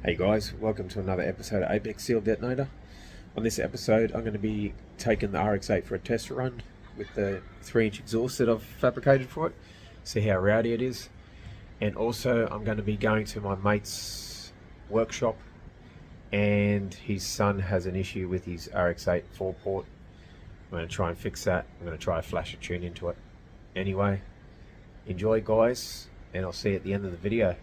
Hey guys, welcome to another episode of Apexseal Detonator. On this episode I'm going to be taking the RX-8 for a test run with the 3-inch exhaust that I've fabricated for it, see how rowdy it is, and also I'm going to be going to my mate's workshop and his son has an issue with his RX-8 4-port. I'm going to try and fix that. I'm going to try a flash a tune into it. Anyway, enjoy guys, and I'll see you at the end of the video.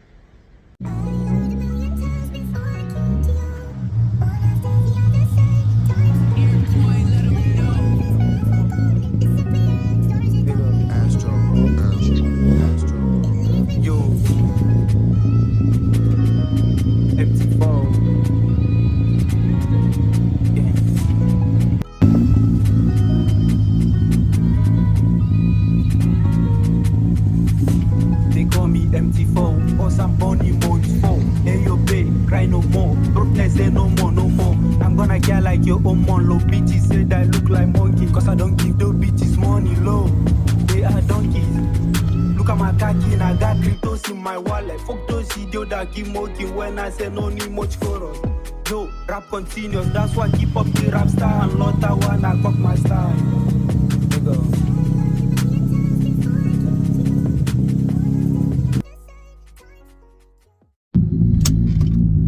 Your own man low bitches said I look like monkey, cause I don't give those bitches money low. They are donkeys. Look at my khaki and I got cryptos in my wallet. Fuck those idiots that keep mocking when I say no need much for us. Yo, rap continues, that's why I keep up the rap star and lot I wanna fuck my style.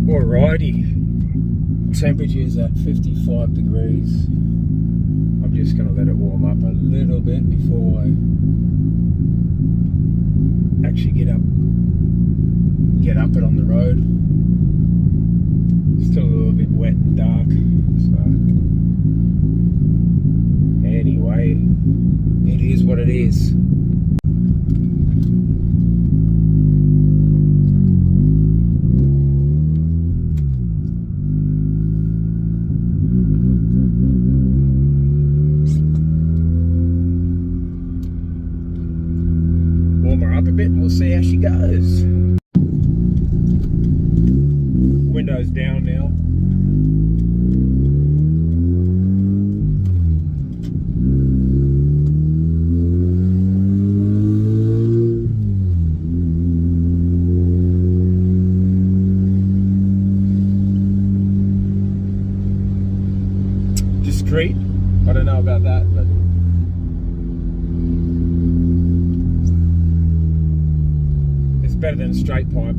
Alrighty. Temperature is at 55 degrees. I'm just going to let it warm up a little bit before I actually get up it on the road. Still a little bit wet and dark, so anyway, it is what it is. Up a bit and we'll see how she goes. Windows down now. Discreet. I don't know about that, but better than straight pipe.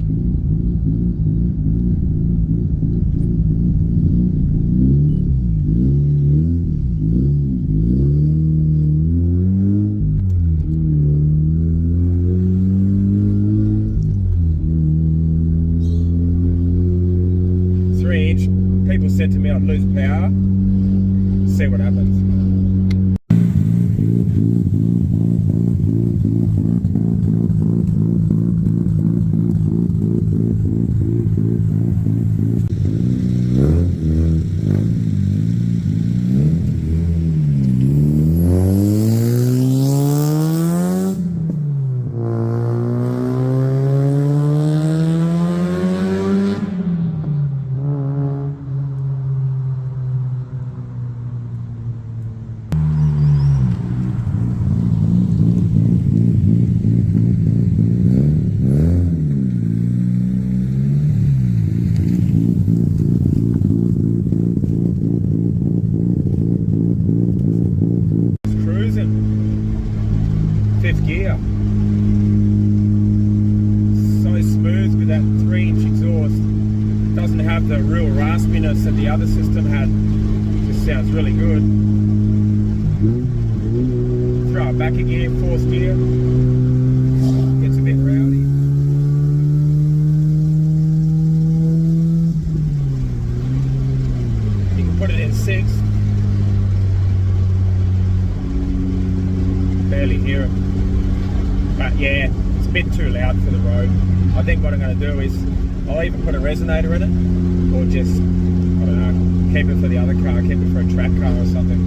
Three-inch. People said to me I'd lose power. See what happens. Fifth gear. So smooth with that 3-inch exhaust. Doesn't have the real raspiness that the other system had. Just sounds really good. Throw it back a gear, 4th gear. Gets a bit rowdy. You can put it in 6th. Barely hear it. But yeah, it's a bit too loud for the road. I think what I'm going to do is I'll either put a resonator in it or just, I don't know, keep it for the other car, keep it for a track car or something.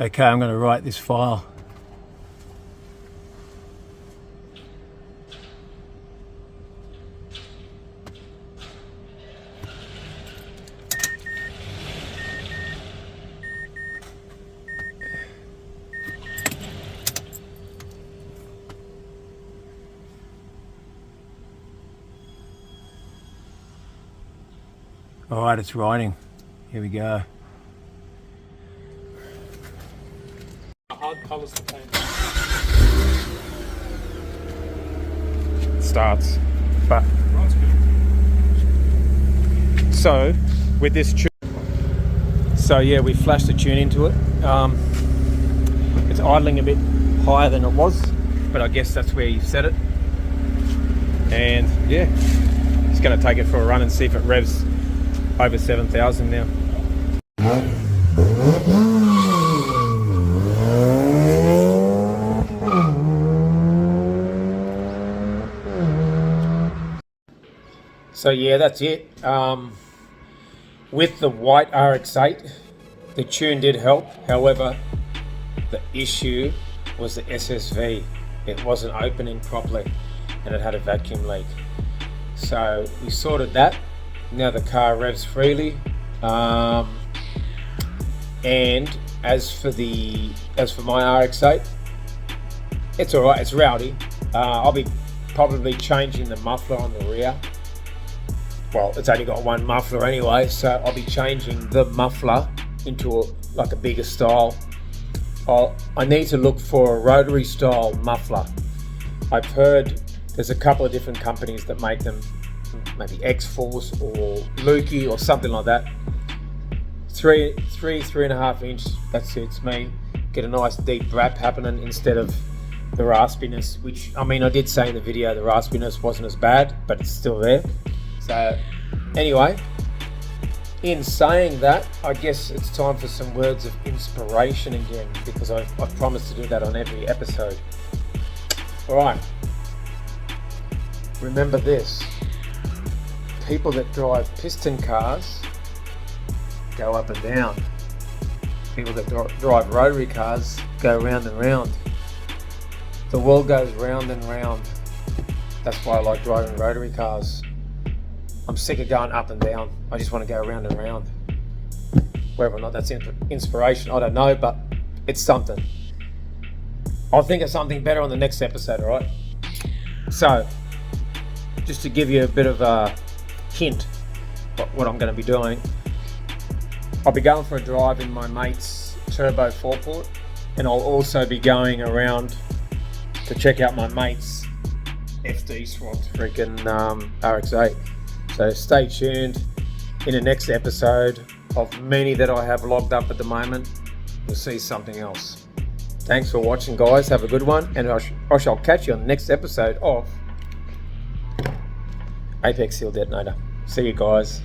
Okay, I'm going to write this file. Alright, it's writing. Here we go. Hard colours to paint. Starts, but so with this tune, so yeah, we flashed the tune into it. It's idling a bit higher than it was, but I guess that's where you set it. And yeah, just going to take it for a run and see if it revs over 7,000 now. So yeah, that's it. With the white RX-8, the tune did help. However, the issue was the SSV. It wasn't opening properly and it had a vacuum leak. So we sorted that. Now the car revs freely. And as for my RX-8, it's alright, it's rowdy. I'll be probably changing the muffler on the rear. Well, it's only got one muffler anyway, so I'll be changing the muffler into a bigger style. I need to look for a rotary style muffler. I've heard there's a couple of different companies that make them, maybe X-Force or Lukey or something like that. 3.5 inch, that suits me. Get a nice deep brap happening instead of the raspiness, which, I mean, I did say in the video the raspiness wasn't as bad, but it's still there. So anyway, in saying that, I guess it's time for some words of inspiration again, because I've promised to do that on every episode. Alright, remember this: people that drive piston cars go up and down. People that drive rotary cars go round and round. The world goes round and round. That's why I like driving rotary cars. I'm sick of going up and down. I just want to go round and round. Whether or not that's inspiration, I don't know, but it's something. I'll think of something better on the next episode, alright? So, just to give you a bit of a hint what I'm going to be doing, I'll be going for a drive in my mate's turbo forecourt, and I'll also be going around to check out my mate's FD swapped freaking RX-8. So stay tuned. In the next episode of many that I have logged up at the moment, you'll see something else. Thanks for watching, guys. Have a good one, and I shall catch you on the next episode of Apexseal Detonator. See you guys.